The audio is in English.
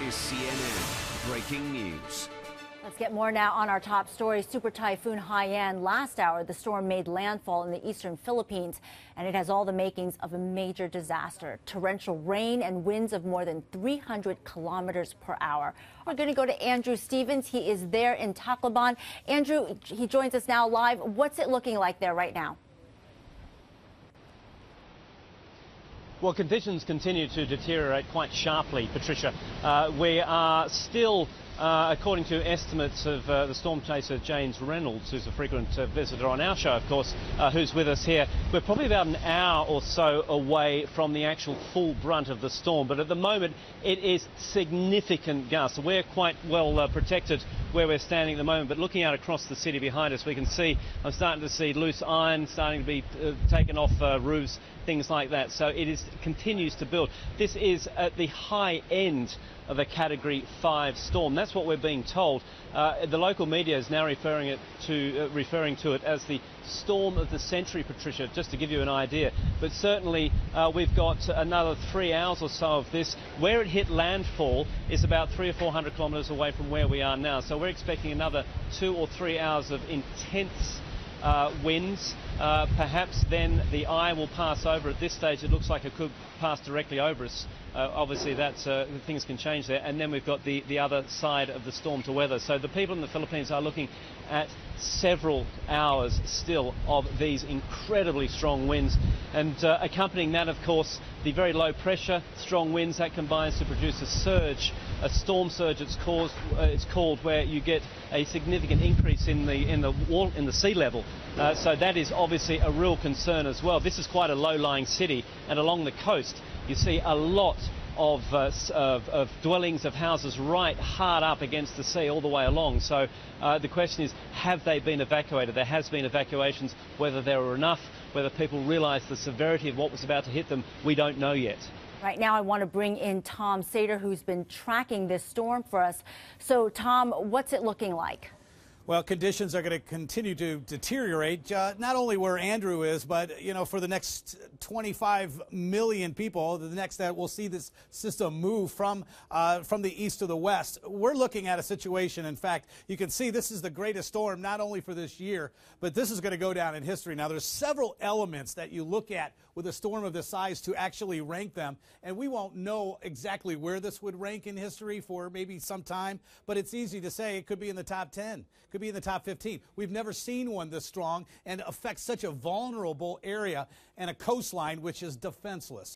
is CNN Breaking News. Let's get more now on our top story. Super Typhoon Haiyan. Last hour, the storm made landfall in the eastern Philippines, and it has all the makings of a major disaster. Torrential rain and winds of more than 300 kilometers per hour. We're going to go to Andrew Stevens. He is there in Tacloban. Andrew, he joins us now live. What's it looking like there right now? Well, conditions continue to deteriorate quite sharply, Patricia. We are still, according to estimates of the storm chaser James Reynolds, who's a frequent visitor on our show, of course, who's with us here, we're probably about an hour or so away from the actual full brunt of the storm. But at the moment, it is significant gusts. We're quite well protected where we're standing at the moment, but looking out across the city behind us, we can see, I'm starting to see loose iron starting to be taken off roofs, things like that. So it continues to build. This is at the high end of a Category 5 storm. That's what we're being told. The local media is now referring to it as the storm of the century, Patricia, just to give you an idea. But certainly we've got another 3 hours or so of this. Where it hit landfall is about 300 or 400 kilometres away from where we are now. So we're expecting another 2 or 3 hours of intense winds. Perhaps then the eye will pass over. At this stage it looks like it could pass directly over us. Obviously that's things can change there, and then we've got the other side of the storm to weather. So the people in the Philippines are looking at several hours still of these incredibly strong winds, and accompanying that, of course, the very low pressure, strong winds, that combines to produce a surge, a storm surge it's called, where you get a significant increase in the sea level. So that is obviously a real concern as well. This is quite a low-lying city, and along the coast you see a lot of dwellings, of houses right hard up against the sea all the way along. So the question is, have they been evacuated? There has been evacuations. Whether there were enough, whether people realised the severity of what was about to hit them, we don't know yet. Right now I want to bring in Tom Sater, who's been tracking this storm for us. So Tom, what's it looking like? Well, conditions are going to continue to deteriorate, not only where Andrew is, but, you know, for the next 25 million people, the next that we'll see this system move from the east to the west. We're looking at a situation, in fact, you can see this is the greatest storm not only for this year, but this is going to go down in history. Now, there's several elements that you look at with a storm of this size to actually rank them, and we won't know exactly where this would rank in history for maybe some time, but it's easy to say it could be in the top 10. Could be in the top 15. We've never seen one this strong and affects such a vulnerable area and a coastline which is defenseless.